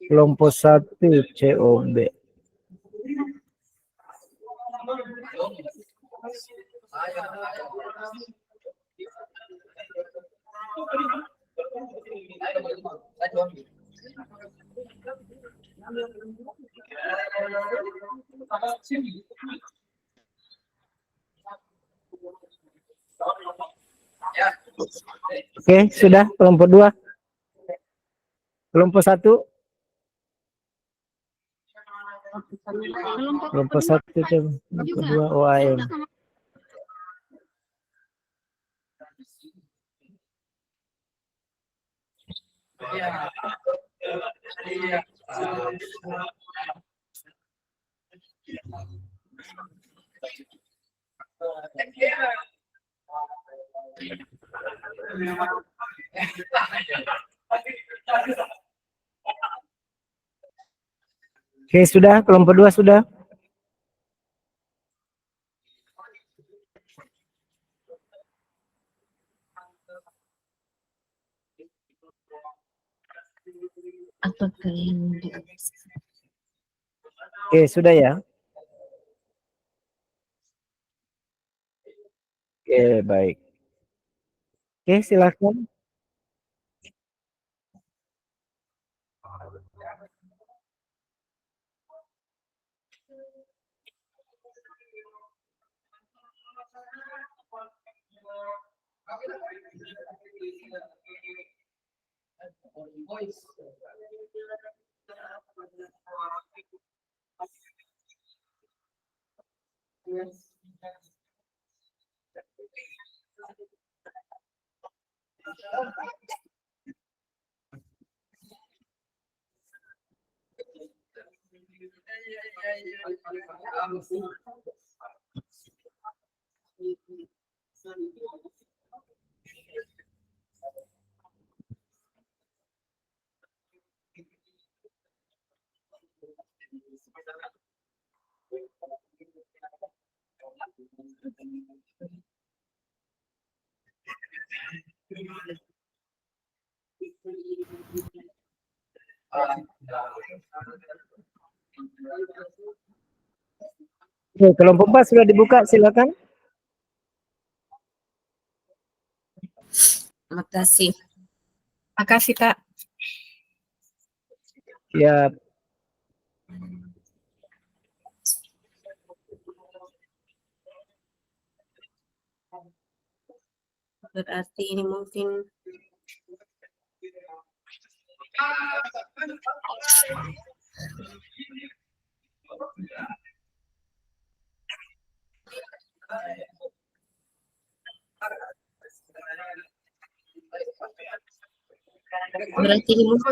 Kelompok 1 COB. Oke, sudah kelompok 2. Kelompok 1. Kelompok 1 kelompok 2 OAM. Oke, sudah kelompok 2 sudah. Apakah yang Oke, sudah ya. Oke, baik. Oke, silakan. Oke, kelompok 4 sudah dibuka, silakan. Makasih. Makasih, Kak. Siap. Berarti ini mungkin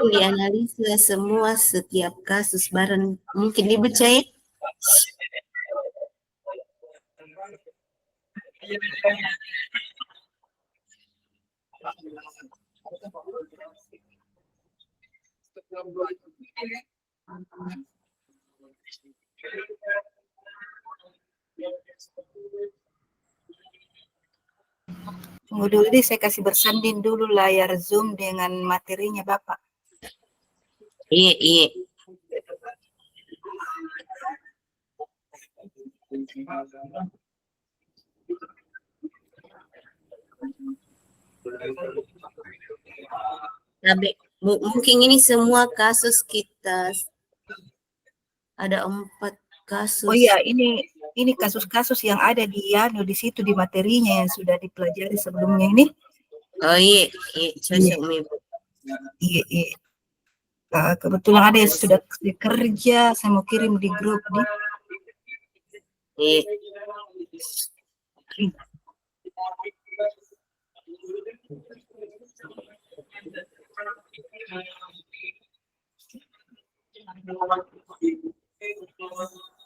dianalisa semua setiap kasus barang mungkin dibaca ya. Tunggu dulu deh, saya kasih bersanding dulu layar Zoom dengan materinya Bapak. Iya, iya. Mungkin ini semua kasus kita ada 4 kasus. Oh iya, ini kasus-kasus yang ada di situ di materinya yang sudah dipelajari sebelumnya ini. Oh iya, cocok nih. Iya, iya. Kebetulan ada yang sudah bekerja, saya mau kirim di grup nih. Iya.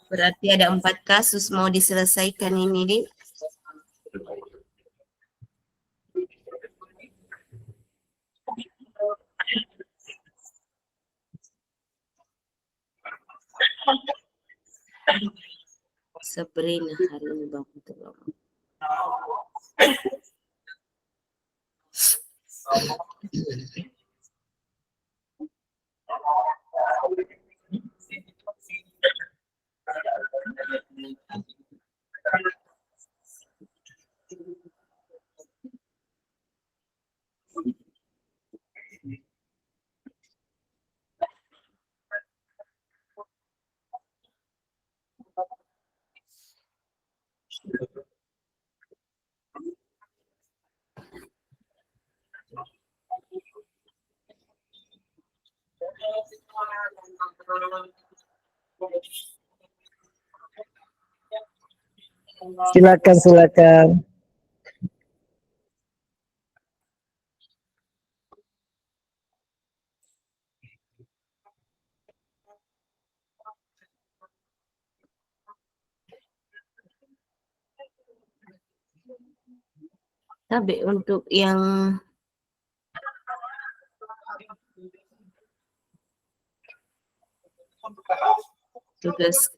Berarti ada 4 kasus mau diselesaikan ini, Di. Sabrina hari ini Bapak tolong. Silakan, silakan. Tapi untuk yang tugas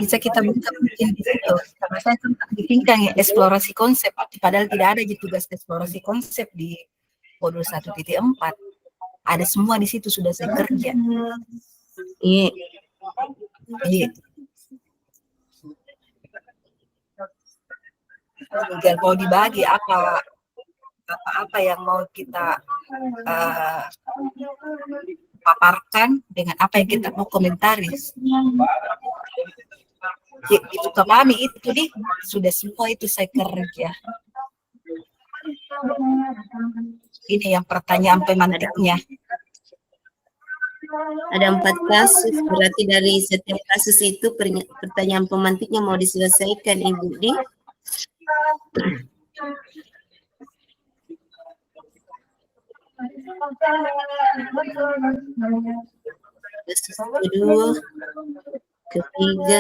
bisa kita buka mungkin di situ. Karena saya sempat ditingkang ya eksplorasi konsep, padahal tidak ada tugas eksplorasi konsep di modul 1.4. Ada semua di situ sudah saya kerja. Iya. Iya. Tinggal mau dibagi apa yang mau kita paparkan dengan apa yang kita mau komentaris. Itu kami itu nih sudah semua itu saya kerja. Ini yang pertanyaan pemantiknya. Ada 4 kasus, berarti dari setiap kasus itu pertanyaan pemantiknya mau diselesaikan, Ibu Di. Kasus kedua, ketiga,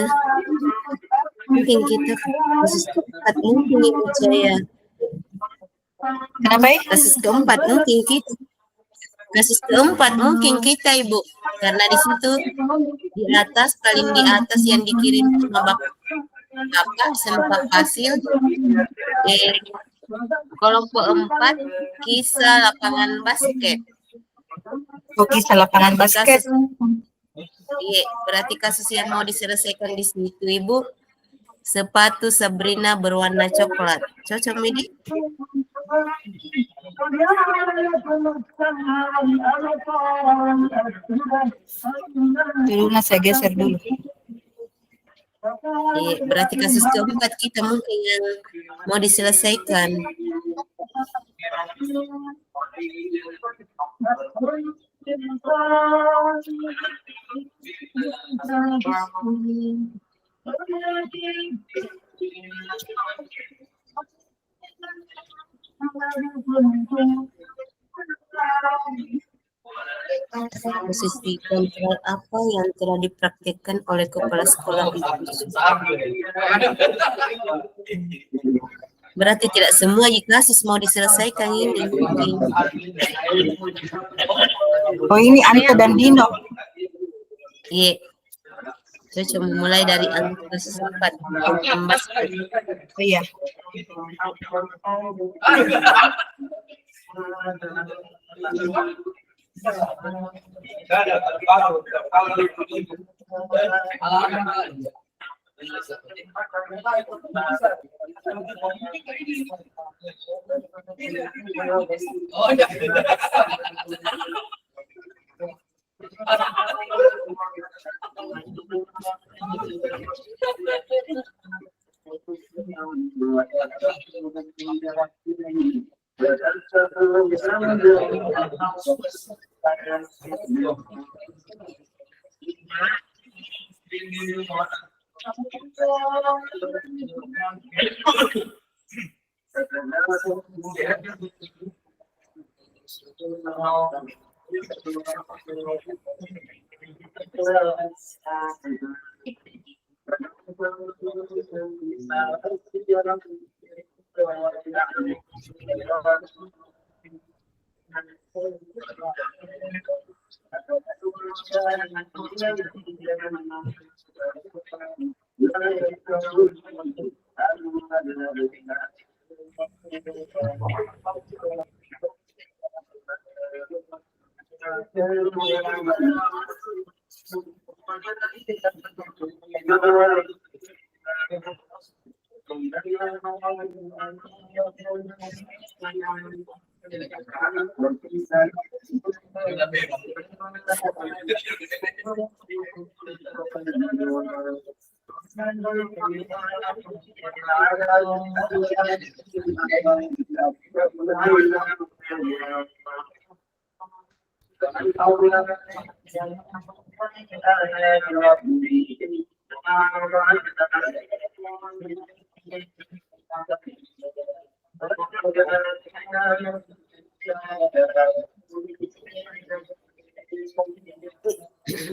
mungkin kita kasus keempat mungkin Ibu Jaya. Kenapa ya? Kasus keempat mungkin kita. Kasus keempat mungkin kita, Ibu, karena di situ di atas paling di atas yang dikirim sama Bapak sama hasil kelompok 4 kisah lapangan basket. Oh, kisah lapangan basket. Iya, berarti kasus yang mau diselesaikan di situ, Ibu. Sepatu Sabrina berwarna coklat. Cocok, Midi? Dulu saya geser dulu. Berarti kasus keempat kita mungkin yang mau diselesaikan. Posisi kontrol apa yang telah dipraktikkan oleh kepala sekolah itu? Berarti tidak semua kasus mau diselesaikan ini. Oh, ini Anto dan Dino. Iya. Cocok mulai dari Anto kasus 4. Oh iya.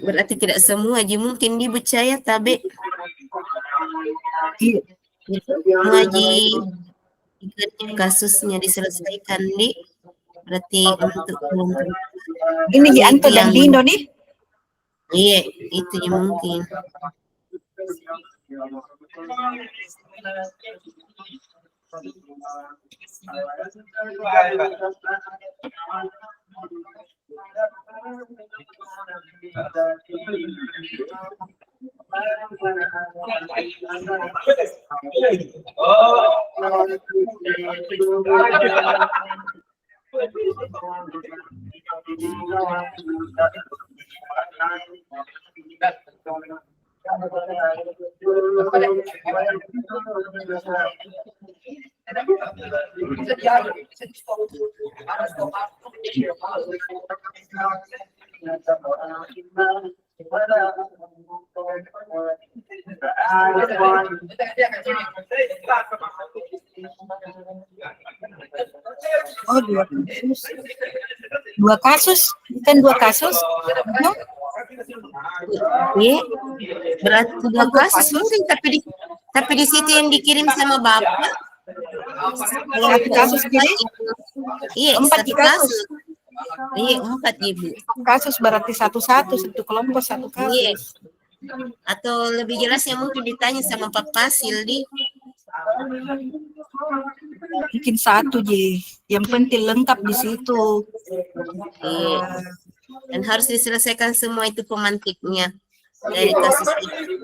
Berarti tidak semua Ji mungkin dipercaya tabe. Ngaji kasusnya diselesaikan di berarti untuk kelompok Ini Ji Anto dan Dino nih. iya itu Ji mungkin. Oh, dua kasus. Dua kasus? Bukan dua kasus? No? Iya, berarti dua kasus mungkin tapi di situ yang dikirim sama Bapak. Satu kasus gini? Iya, 4 satu kasus. Iya, 4 Ibu. Kasus berarti satu kelompok satu kasus. Iya. Atau lebih jelasnya mungkin ditanya sama Pak Pasil di. Mungkin satu Ji. Yang penting lengkap di situ. Iya. Dan harus diselesaikan semua itu pemantiknya dari kasus itu.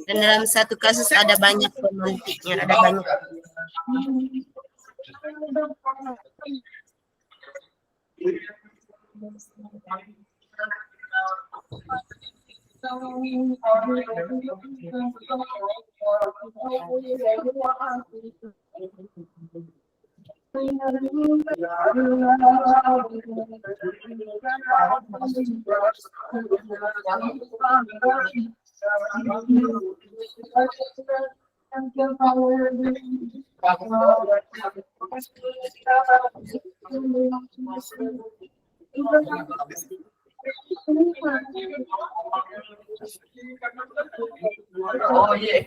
Dan dalam satu kasus ada banyak pemantiknya, ada banyak. Oh iya.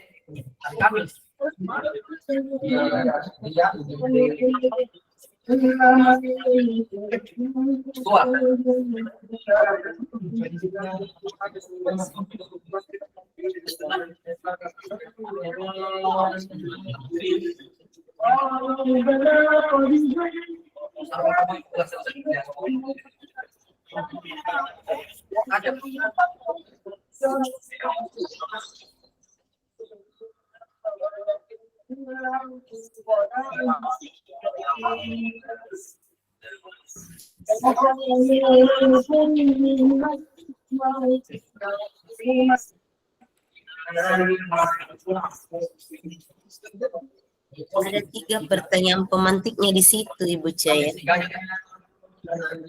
Ada 3 pertanyaan pemantiknya di situ, Ibu Caya.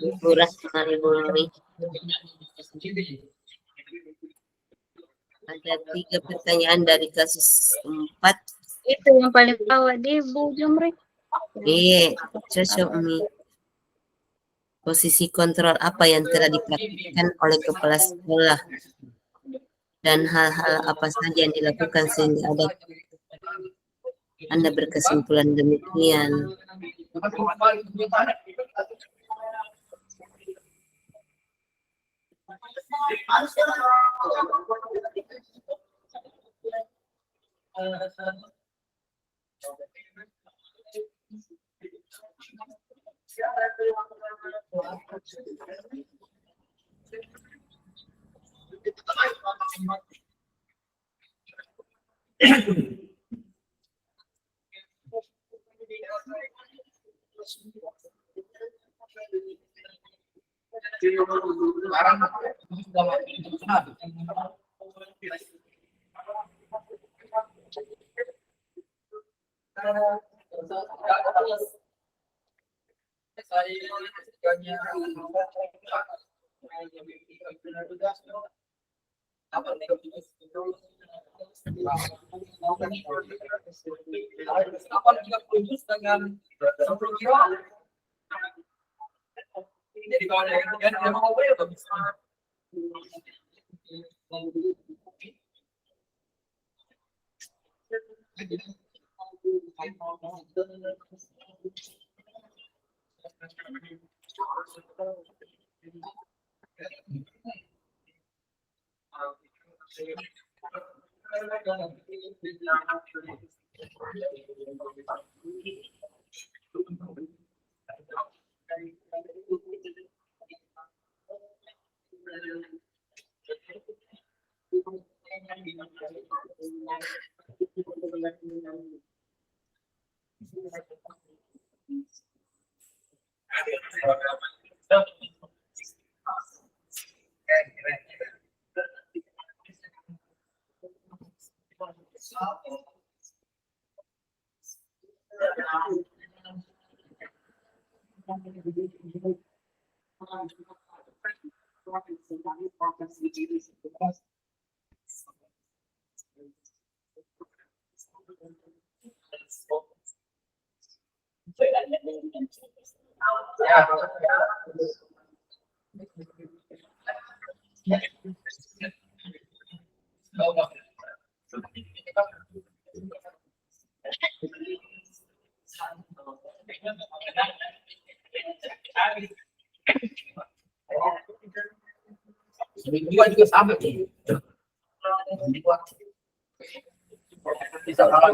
Ibu Rahma, Ibu Umi. Ada 3 pertanyaan dari kasus 4. Itu yang paling bawah di Bu Jumri. Iya, cocok Umi. Posisi kontrol apa yang telah dipraktikkan oleh kepala sekolah dan hal-hal apa saja yang dilakukan sehingga Anda berkesimpulan demikian. Dua juga sama. Bisa kalah.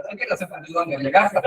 Anche la sempre bisogno di casa.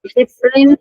Disiplin.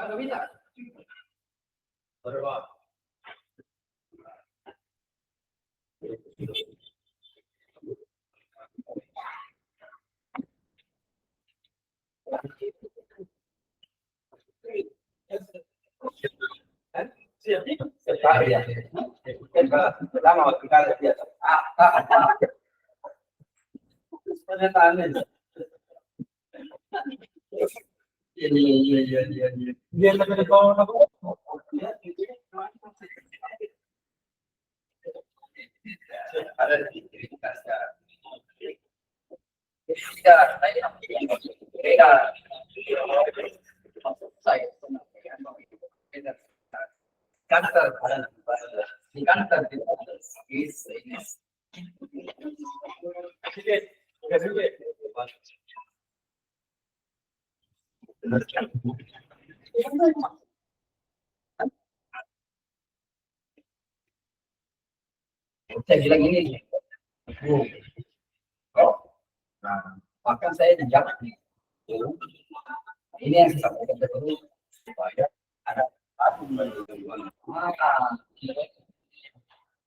Ada bisa? Berapa? Sekali ya. Pertama waktu kali dia. Pernyataannya. Iya. Dia lebih kalau apa? Ada di kita sekarang. Saya bilang ini, nah, bahkan saya dijawab nih. Ini yang saya sampaikan betul supaya ada satu maka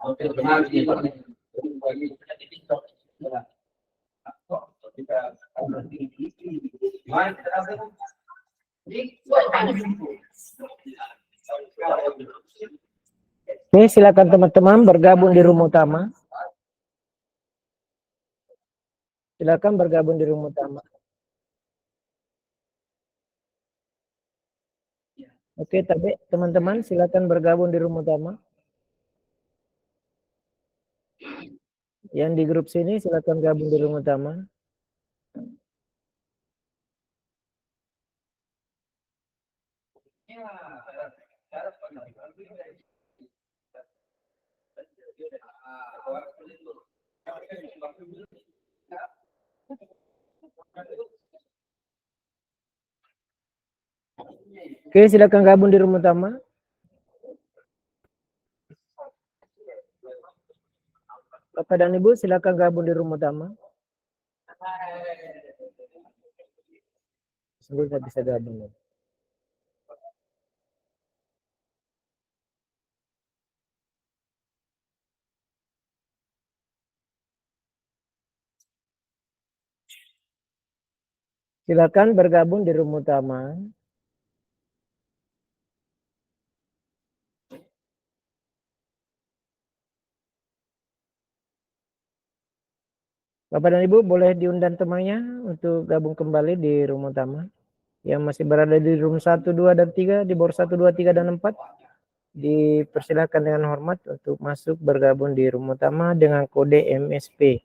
hampir benar di bagi kita Oke, silakan teman-teman bergabung di room utama. Silakan bergabung di room utama. Oke, tapi teman-teman silakan bergabung di room utama. Yang di grup sini silakan gabung di room utama. Ya. Oke, silakan gabung di room utama. Bapak dan Ibu, silakan gabung di room utama. Sebelum saya bisa gabung. Silakan bergabung di room utama. Bapak dan Ibu boleh diundang temannya untuk gabung kembali di room utama. Yang masih berada di room 1, 2, dan 3, di bor 1, 2, 3, dan 4. Dipersilakan dengan hormat untuk masuk bergabung di room utama dengan kode MSP.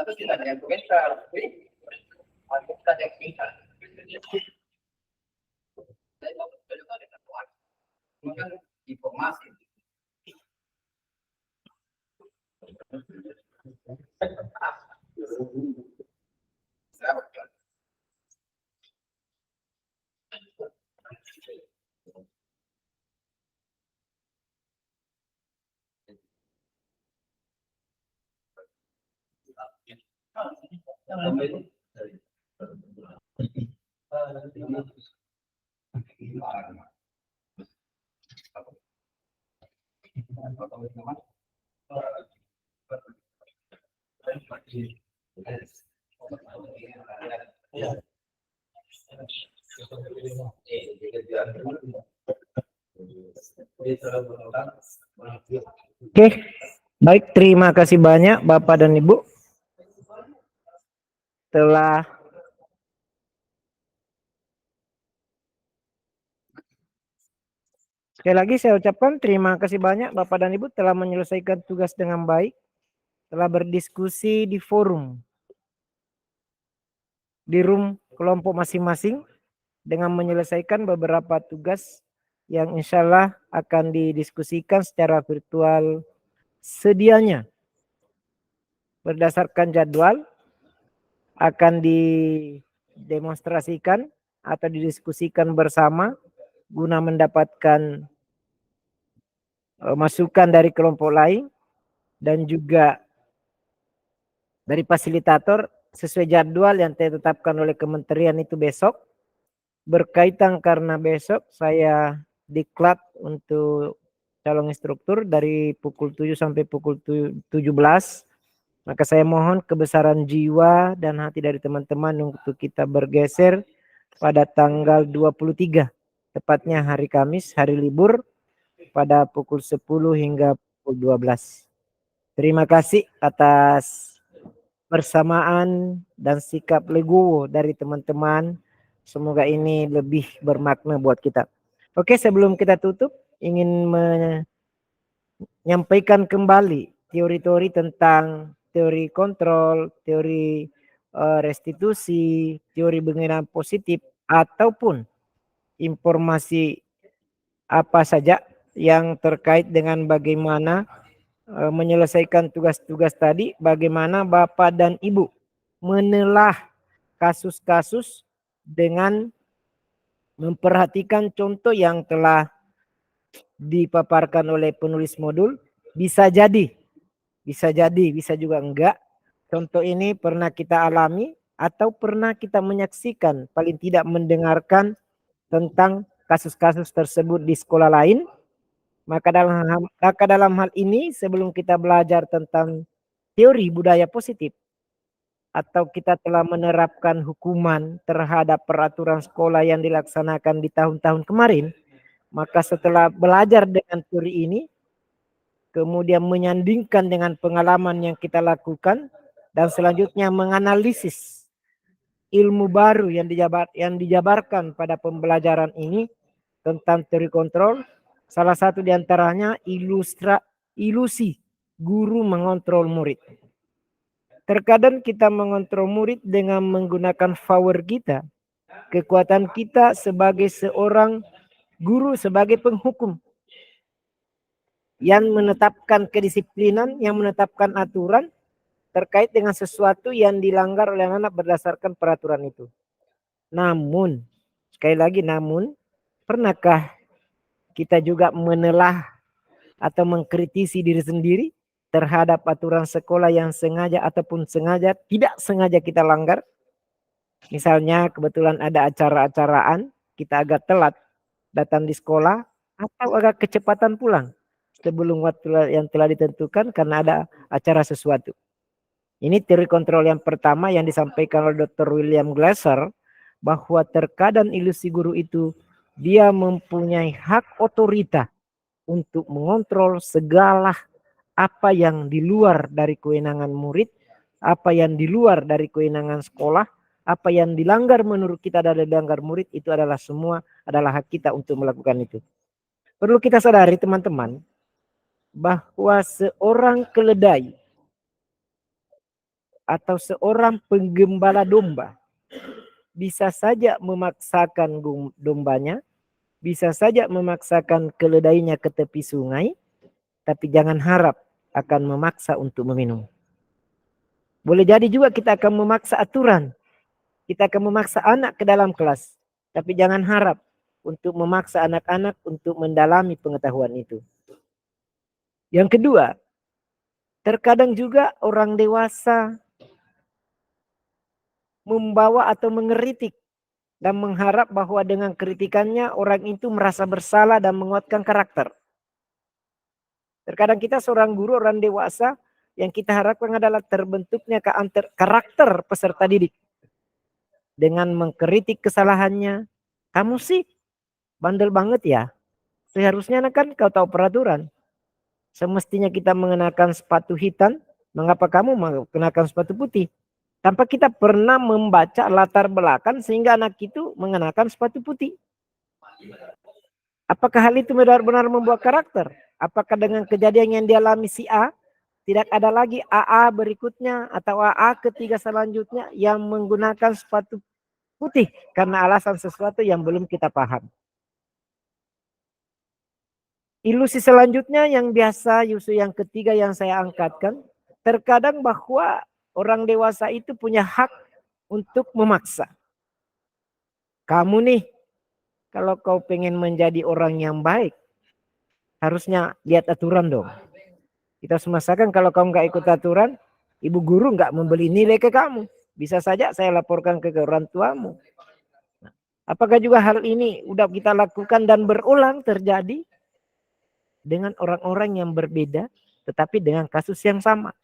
Tidak ada yang komentar. Ada yang komentar. Informasi. Oke, baik, terima kasih banyak Bapak dan Ibu telah sekali lagi saya ucapkan terima kasih banyak Bapak dan Ibu telah menyelesaikan tugas dengan baik, telah berdiskusi di forum, di room kelompok masing-masing dengan menyelesaikan beberapa tugas yang insya Allah akan didiskusikan secara virtual sedianya. Berdasarkan jadwal akan didemonstrasikan atau didiskusikan bersama guna mendapatkan masukan dari kelompok lain dan juga dari fasilitator sesuai jadwal yang ditetapkan oleh kementerian itu besok. Berkaitan karena besok saya diklat untuk calon instruktur dari pukul 7 sampai pukul 17. Maka saya mohon kebesaran jiwa dan hati dari teman-teman untuk kita bergeser pada tanggal 23. Tepatnya hari Kamis, hari libur, pada pukul 10 hingga pukul 12. Terima kasih atas persamaan dan sikap legowo dari teman-teman. Semoga ini lebih bermakna buat kita. Oke, sebelum kita tutup, ingin menyampaikan kembali teori-teori tentang teori kontrol, teori restitusi, teori penggunaan positif, ataupun informasi apa saja yang terkait dengan bagaimana menyelesaikan tugas-tugas tadi, bagaimana Bapak dan Ibu menelah kasus-kasus dengan memperhatikan contoh yang telah dipaparkan oleh penulis modul. Bisa jadi, bisa juga enggak. Contoh ini pernah kita alami atau pernah kita menyaksikan, paling tidak mendengarkan tentang kasus-kasus tersebut di sekolah lain. Maka dalam hal ini, sebelum kita belajar tentang teori budaya positif, atau kita telah menerapkan hukuman terhadap peraturan sekolah yang dilaksanakan di tahun-tahun kemarin, maka setelah belajar dengan teori ini, kemudian menyandingkan dengan pengalaman yang kita lakukan, dan selanjutnya menganalisis ilmu baru yang dijabarkan pada pembelajaran ini tentang teori kontrol. Salah satu diantaranya ilusi guru mengontrol murid. Terkadang kita mengontrol murid dengan menggunakan power kita, kekuatan kita sebagai seorang guru, sebagai penghukum yang menetapkan kedisiplinan, yang menetapkan aturan terkait dengan sesuatu yang dilanggar oleh anak berdasarkan peraturan itu. Namun, sekali lagi namun, pernahkah kita juga menelah atau mengkritisi diri sendiri terhadap aturan sekolah yang sengaja ataupun tidak sengaja kita langgar? Misalnya kebetulan ada acara-acaraan, kita agak telat datang di sekolah atau agak kecepatan pulang sebelum waktu yang telah ditentukan karena ada acara sesuatu. Ini teori kontrol yang pertama yang disampaikan oleh Dr. William Glasser, bahwa terkadang ilusi guru itu dia mempunyai hak otorita untuk mengontrol segala apa yang di luar dari kewenangan murid, apa yang di luar dari kewenangan sekolah, apa yang dilanggar menurut kita adalah dilanggar murid, itu adalah semua adalah hak kita untuk melakukan itu. Perlu kita sadari teman-teman, bahwa seorang keledai atau seorang penggembala domba bisa saja memaksakan dombanya, bisa saja memaksakan keledainya ke tepi sungai, tapi jangan harap akan memaksa untuk meminum. Boleh jadi juga kita akan memaksa aturan, kita akan memaksa anak ke dalam kelas, tapi jangan harap untuk memaksa anak-anak untuk mendalami pengetahuan itu. Yang kedua, terkadang juga orang dewasa membawa atau mengeritik dan mengharap bahwa dengan kritikannya orang itu merasa bersalah dan menguatkan karakter. Terkadang kita seorang guru, orang dewasa, yang kita harapkan adalah terbentuknya karakter peserta didik. Dengan mengkritik kesalahannya, kamu sih bandel banget ya. Seharusnya kan kau tahu peraturan. Semestinya kita mengenakan sepatu hitam, mengapa kamu mengenakan sepatu putih? Tanpa kita pernah membaca latar belakang sehingga anak itu mengenakan sepatu putih. Apakah hal itu benar-benar membuat karakter? Apakah dengan kejadian yang dialami si A, tidak ada lagi AA berikutnya atau AA ketiga selanjutnya yang menggunakan sepatu putih karena alasan sesuatu yang belum kita paham? Ilusi selanjutnya yang biasa, ilusi yang ketiga yang saya angkatkan, terkadang bahwa orang dewasa itu punya hak untuk memaksa. Kamu nih, kalau kau pengen menjadi orang yang baik, harusnya lihat aturan dong. Kita semasakan kalau kau nggak ikut aturan, ibu guru nggak membeli nilai ke kamu. Bisa saja saya laporkan ke orang tuamu. Nah, apakah juga hal ini udah kita lakukan dan berulang terjadi dengan orang-orang yang berbeda, tetapi dengan kasus yang sama?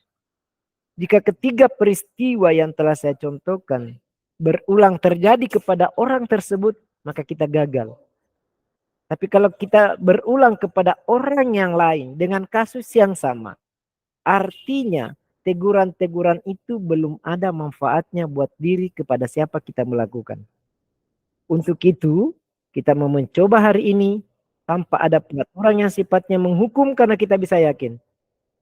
Jika ketiga peristiwa yang telah saya contohkan berulang terjadi kepada orang tersebut, maka kita gagal. Tapi kalau kita berulang kepada orang yang lain dengan kasus yang sama, artinya teguran-teguran itu belum ada manfaatnya buat diri kepada siapa kita melakukan. Untuk itu, kita mau mencoba hari ini tanpa ada peraturan yang sifatnya menghukum, karena kita bisa yakin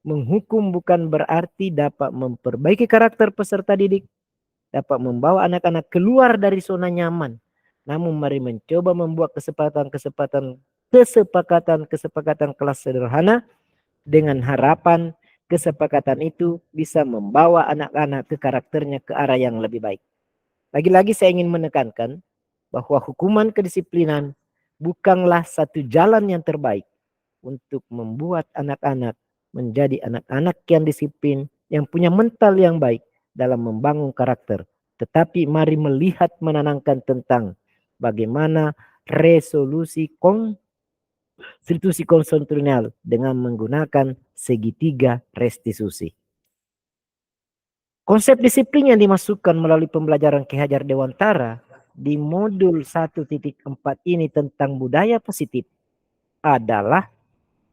menghukum bukan berarti dapat memperbaiki karakter peserta didik, dapat membawa anak-anak keluar dari zona nyaman. Namun mari mencoba membuat kesepakatan kelas sederhana dengan harapan kesepakatan itu bisa membawa anak-anak ke karakternya ke arah yang lebih baik. Lagi-lagi saya ingin menekankan bahwa hukuman kedisiplinan bukanlah satu jalan yang terbaik untuk membuat anak-anak menjadi anak-anak yang disiplin, yang punya mental yang baik dalam membangun karakter. Tetapi mari melihat menanamkan tentang bagaimana resolusi konstitusi konstitusional dengan menggunakan segitiga restitusi. Konsep disiplin yang dimasukkan melalui pembelajaran Ki Hajar Dewantara di modul 1.4 ini tentang budaya positif adalah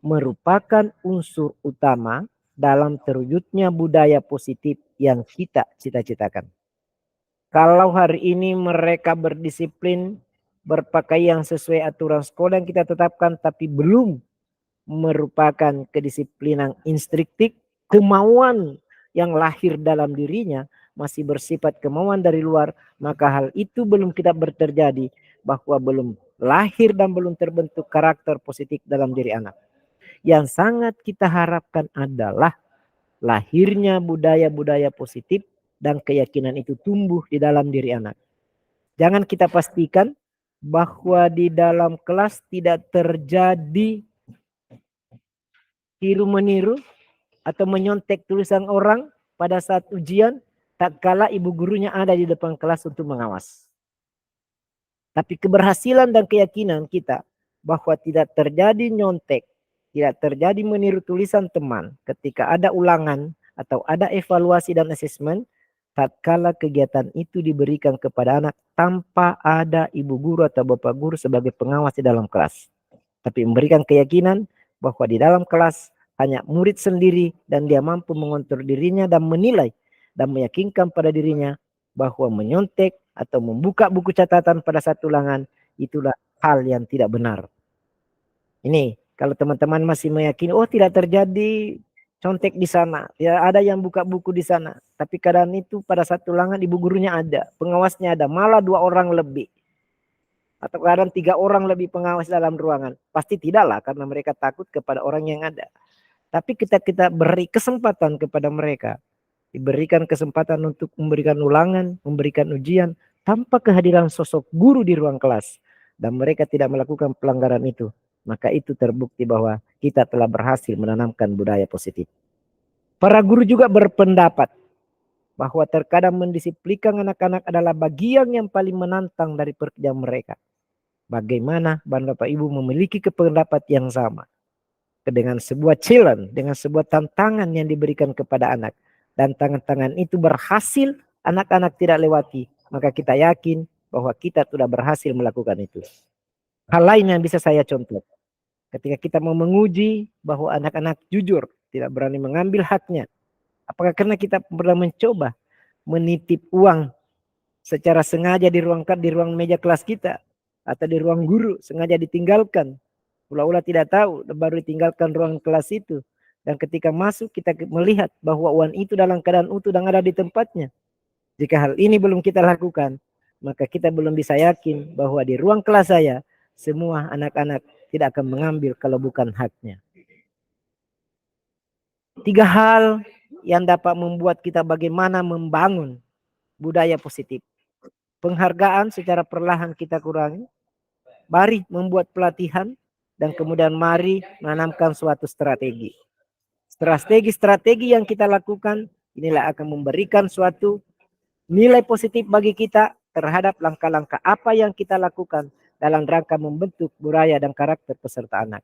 merupakan unsur utama dalam terwujudnya budaya positif yang kita cita-citakan. Kalau hari ini mereka berdisiplin, berpakaian sesuai aturan sekolah yang kita tetapkan, tapi belum merupakan kedisiplinan instruktif, kemauan yang lahir dalam dirinya masih bersifat kemauan dari luar, maka hal itu belum kita terjadi, bahwa belum lahir dan belum terbentuk karakter positif dalam diri anak. Yang sangat kita harapkan adalah lahirnya budaya-budaya positif dan keyakinan itu tumbuh di dalam diri anak. Jangan kita pastikan bahwa di dalam kelas tidak terjadi tiru-meniru atau menyontek tulisan orang pada saat ujian, tak kala ibu gurunya ada di depan kelas untuk mengawas. Tapi keberhasilan dan keyakinan kita bahwa tidak terjadi nyontek, tidak terjadi meniru tulisan teman ketika ada ulangan atau ada evaluasi dan asesmen, tatkala kegiatan itu diberikan kepada anak tanpa ada ibu guru atau bapak guru sebagai pengawas di dalam kelas. Tapi memberikan keyakinan bahwa di dalam kelas hanya murid sendiri dan dia mampu mengontrol dirinya dan menilai dan meyakinkan pada dirinya bahwa menyontek atau membuka buku catatan pada saat ulangan itulah hal yang tidak benar. Ini kalau teman-teman masih meyakini, oh tidak terjadi contek di sana, tidak ada yang buka buku di sana, tapi kadang itu pada saat ulangan ibu gurunya ada, pengawasnya ada, malah 2 orang lebih. Atau kadang 3 orang lebih pengawas dalam ruangan. Pasti tidaklah, karena mereka takut kepada orang yang ada. Tapi kita beri kesempatan kepada mereka. Diberikan kesempatan untuk memberikan ulangan, memberikan ujian, tanpa kehadiran sosok guru di ruang kelas. Dan mereka tidak melakukan pelanggaran itu. Maka itu terbukti bahwa kita telah berhasil menanamkan budaya positif. Para guru juga berpendapat bahwa terkadang mendisiplinkan anak-anak adalah bagian yang paling menantang dari pekerjaan mereka. Bagaimana Bapak Ibu memiliki pendapat yang sama dengan sebuah challenge, dengan sebuah tantangan yang diberikan kepada anak, dan tangan-tangan itu berhasil anak-anak tidak lewati, maka kita yakin bahwa kita sudah berhasil melakukan itu. Hal lain yang bisa saya contoh, ketika kita mau menguji bahwa anak-anak jujur, tidak berani mengambil haknya, apakah karena kita pernah mencoba menitip uang secara sengaja di ruang meja kelas kita, atau di ruang guru sengaja ditinggalkan, ulah-ulah tidak tahu, baru ditinggalkan ruang kelas itu. Dan ketika masuk kita melihat bahwa uang itu dalam keadaan utuh dan ada di tempatnya. Jika hal ini belum kita lakukan, maka kita belum bisa yakin bahwa di ruang kelas saya, semua anak-anak tidak akan mengambil kalau bukan haknya. 3 hal yang dapat membuat kita bagaimana membangun budaya positif. Penghargaan secara perlahan kita kurangi. Mari membuat pelatihan dan kemudian mari menanamkan suatu strategi. Strategi yang kita lakukan inilah akan memberikan suatu nilai positif bagi kita terhadap langkah-langkah apa yang kita lakukan dalam rangka membentuk budaya dan karakter peserta anak.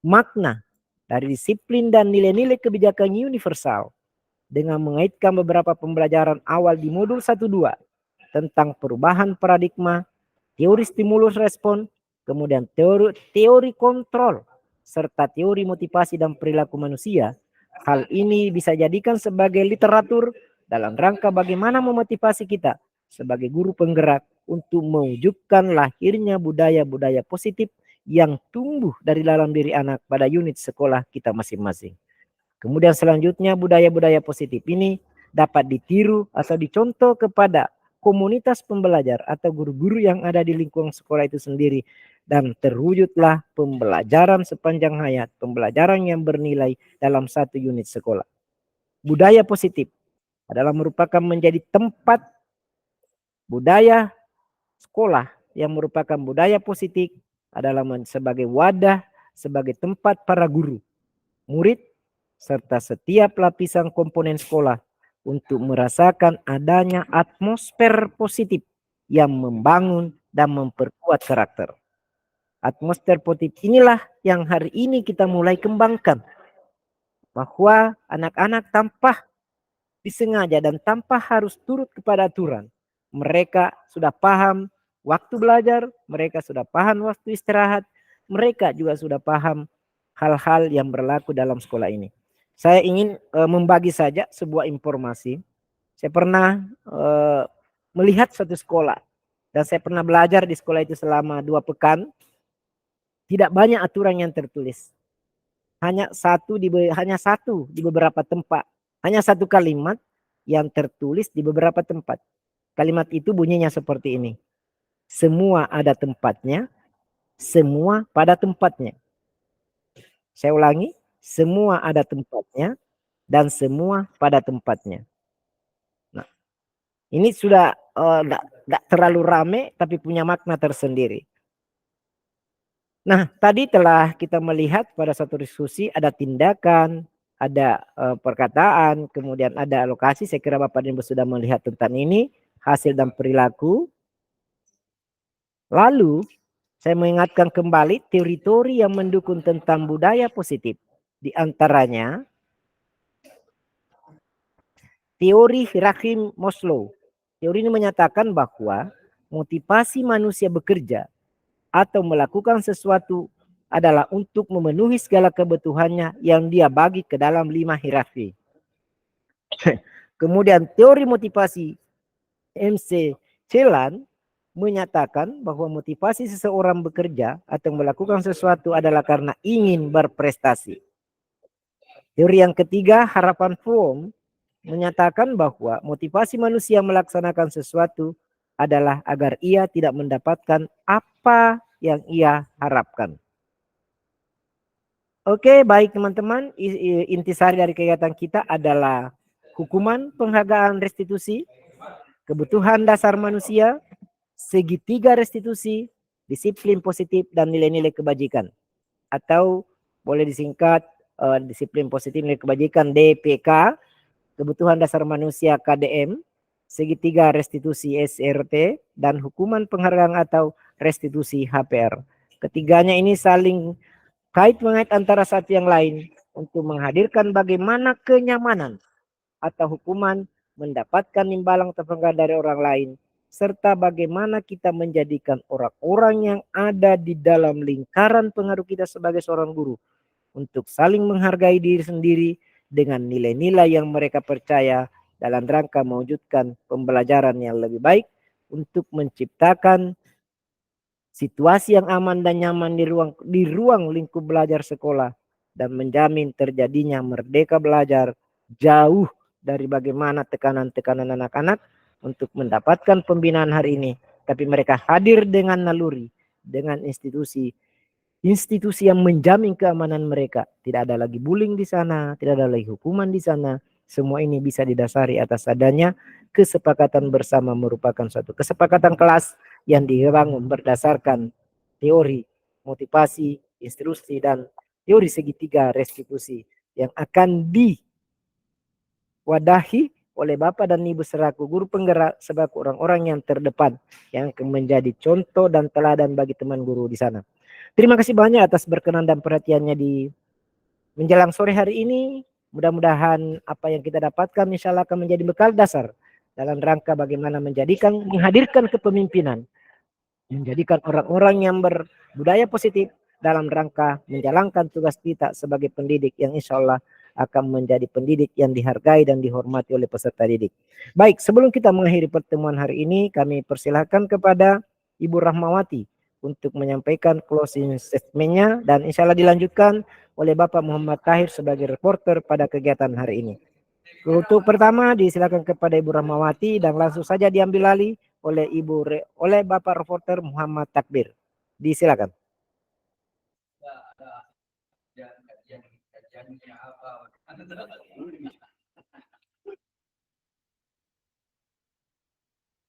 Makna dari disiplin dan nilai-nilai kebijakan universal dengan mengaitkan beberapa pembelajaran awal di modul 1-2 tentang perubahan paradigma, teori stimulus respon, kemudian teori kontrol, serta teori motivasi dan perilaku manusia. Hal ini bisa jadikan sebagai literatur dalam rangka bagaimana memotivasi kita sebagai guru penggerak untuk mewujudkan lahirnya budaya-budaya positif yang tumbuh dari dalam diri anak pada unit sekolah kita masing-masing. Kemudian selanjutnya budaya-budaya positif ini dapat ditiru atau dicontoh kepada komunitas pembelajar atau guru-guru yang ada di lingkungan sekolah itu sendiri, dan terwujudlah pembelajaran sepanjang hayat, pembelajaran yang bernilai dalam satu unit sekolah. Budaya positif adalah merupakan menjadi tempat budaya sekolah yang merupakan budaya positif adalah sebagai wadah, sebagai tempat para guru, murid, serta setiap lapisan komponen sekolah untuk merasakan adanya atmosfer positif yang membangun dan memperkuat karakter. Atmosfer positif inilah yang hari ini kita mulai kembangkan. Bahwa anak-anak tanpa disengaja dan tanpa harus turut kepada aturan, mereka sudah paham waktu belajar, mereka sudah paham waktu istirahat, mereka juga sudah paham hal-hal yang berlaku dalam sekolah ini. Saya ingin membagi saja sebuah informasi. Saya pernah melihat satu sekolah dan saya pernah belajar di sekolah itu selama 2 pekan. Tidak banyak aturan yang tertulis. Hanya satu di beberapa tempat. Hanya satu kalimat yang tertulis di beberapa tempat. Kalimat itu bunyinya seperti ini. Semua ada tempatnya, semua pada tempatnya. Saya ulangi, semua ada tempatnya dan semua pada tempatnya. Nah, ini sudah tidak terlalu rame tapi punya makna tersendiri. Nah, tadi telah kita melihat pada satu diskusi ada tindakan, ada perkataan, kemudian ada alokasi. Saya kira Bapak dan Ibu sudah melihat tentang ini, hasil dan perilaku. Lalu, saya mengingatkan kembali teori-teori yang mendukung tentang budaya positif. Di antaranya, teori hierarki Maslow. Teori ini menyatakan bahwa motivasi manusia bekerja atau melakukan sesuatu adalah untuk memenuhi segala kebutuhannya yang dia bagi ke dalam 5 hierarki. Kemudian teori motivasi MC Celan menyatakan bahwa motivasi seseorang bekerja atau melakukan sesuatu adalah karena ingin berprestasi. Teori yang ketiga, harapan Fromm, menyatakan bahwa motivasi manusia melaksanakan sesuatu adalah agar ia tidak mendapatkan apa yang ia harapkan. Oke, baik teman-teman, intisari dari kegiatan kita adalah hukuman, penghargaan, restitusi, kebutuhan dasar manusia, segitiga restitusi, disiplin positif, dan nilai-nilai kebajikan. Atau boleh disingkat disiplin positif nilai kebajikan DPK, kebutuhan dasar manusia KDM, segitiga restitusi SRT, dan hukuman penghargaan atau restitusi HPR. Ketiganya ini saling kait-mengait antara satu yang lain untuk menghadirkan bagaimana kenyamanan atau hukuman mendapatkan imbalan atau penghargaan dari orang lain, serta bagaimana kita menjadikan orang-orang yang ada di dalam lingkaran pengaruh kita sebagai seorang guru untuk saling menghargai diri sendiri dengan nilai-nilai yang mereka percaya dalam rangka mewujudkan pembelajaran yang lebih baik untuk menciptakan situasi yang aman dan nyaman di ruang lingkup belajar sekolah dan menjamin terjadinya merdeka belajar jauh dari bagaimana tekanan-tekanan anak-anak untuk mendapatkan pembinaan hari ini, tapi mereka hadir dengan naluri, dengan institusi yang menjamin keamanan mereka. Tidak ada lagi bullying di sana, tidak ada lagi hukuman di sana. Semua ini bisa didasari atas adanya kesepakatan bersama, merupakan suatu kesepakatan kelas yang dibangun berdasarkan teori motivasi, instruksi, dan teori segitiga restitusi yang akan diwadahi oleh Bapak dan Ibu selaku guru penggerak, sebagai orang-orang yang terdepan yang akan menjadi contoh dan teladan bagi teman guru di sana. Terima kasih banyak atas berkenan dan perhatiannya di menjelang sore hari ini. Mudah-mudahan apa yang kita dapatkan insya Allah akan menjadi bekal dasar dalam rangka bagaimana menghadirkan kepemimpinan, menjadikan orang-orang yang berbudaya positif dalam rangka menjalankan tugas kita sebagai pendidik yang insya Allah akan menjadi pendidik yang dihargai dan dihormati oleh peserta didik. Baik, sebelum kita mengakhiri pertemuan hari ini, kami persilahkan kepada Ibu Rahmawati untuk menyampaikan closing statement-nya dan insya Allah dilanjutkan oleh Bapak Muhammad Tahir sebagai reporter pada kegiatan hari ini. Untuk pertama disilakan kepada Ibu Rahmawati dan langsung saja diambil alih oleh oleh Bapak reporter Muhammad Takbir. Disilakan.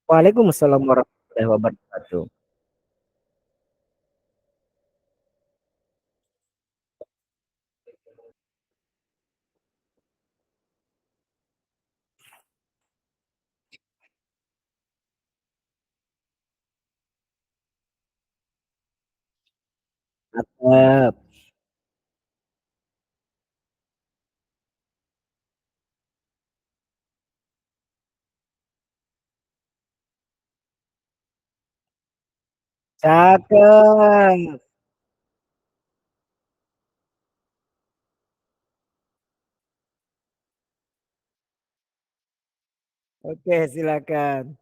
Waalaikumsalam warahmatullahi wabarakatuh. Mantap. Cakep. Oke, silakan.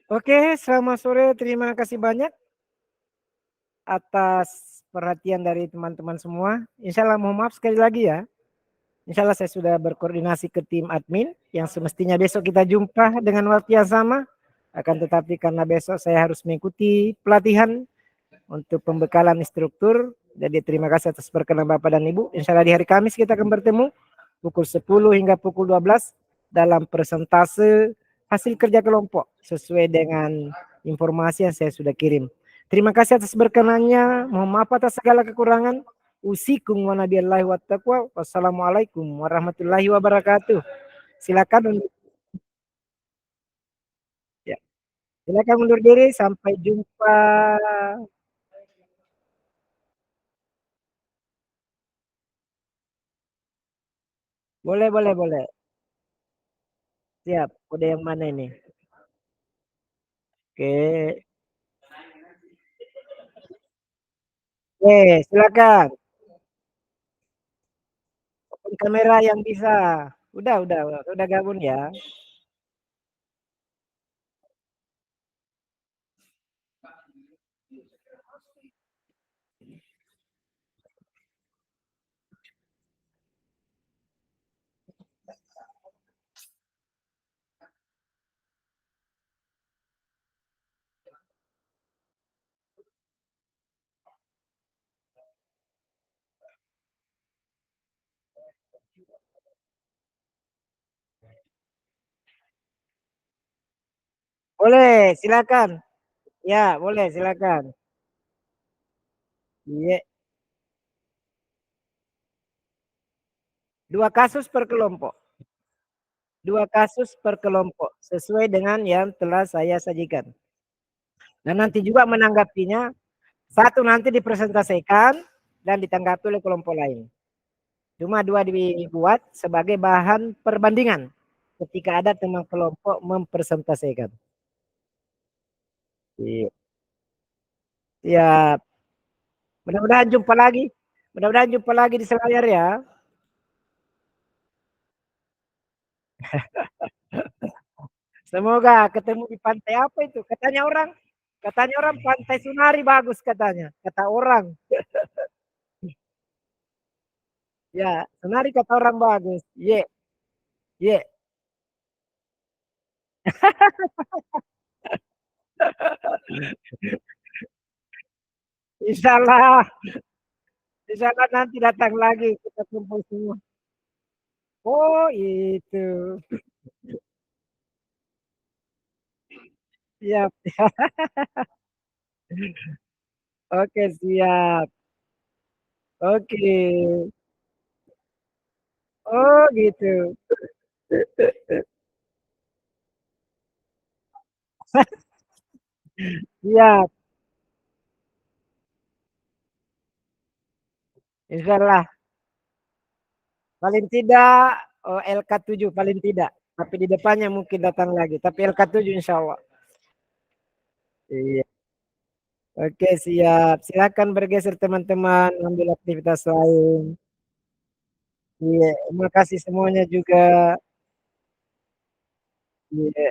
Oke, selamat sore. Terima kasih banyak atas perhatian dari teman-teman semua. Insya Allah mohon maaf sekali lagi ya. Insya Allah saya sudah berkoordinasi ke tim admin yang semestinya besok kita jumpa dengan waktu yang sama. Akan tetapi karena besok saya harus mengikuti pelatihan untuk pembekalan instruktur. Jadi terima kasih atas perkenan Bapak dan Ibu. Insya Allah di hari Kamis kita akan bertemu pukul 10 hingga pukul 12 dalam presentase hasil kerja kelompok sesuai dengan informasi yang saya sudah kirim. Terima kasih atas berkenannya. Mohon maaf atas segala kekurangan. Usikum wa nabiyallahi wa taqwa. Wassalamualaikum warahmatullahi wabarakatuh. Silakan ya. Silakan undur diri. Sampai jumpa. Boleh, boleh, boleh. Siap. Kode yang mana ini? Oke. Oke, silakan. Open kamera yang bisa. Udah gabung ya. Boleh, silakan. Ya, boleh, silakan. Iya. 2 kasus per kelompok. 2 kasus per kelompok sesuai dengan yang telah saya sajikan. Dan nanti juga menanggapinya, satu nanti dipresentasikan dan ditanggapi oleh kelompok lain. Cuma 2 dibuat sebagai bahan perbandingan ketika ada teman kelompok mempresentasikan. Iya. Siap. Mudah-mudahan jumpa lagi. Mudah-mudahan jumpa lagi di selayar ya. Semoga ketemu di pantai apa itu? Katanya orang pantai Sunari bagus katanya. Kata orang. Ya, Sunari kata orang bagus. Ye, ye. Insyaallah. Insyaallah nanti datang lagi kita kumpul semua. Oh, itu. Siap. Oke, siap. Oke. Oh, gitu. Siap. Insyaallah. Paling tidak LK7 paling tidak. Tapi di depannya mungkin datang lagi. Tapi LK7 insyaallah. Iya. Oke, siap. Silakan bergeser teman-teman ambil aktivitas lain. Iya, terima kasih semuanya juga. Iya.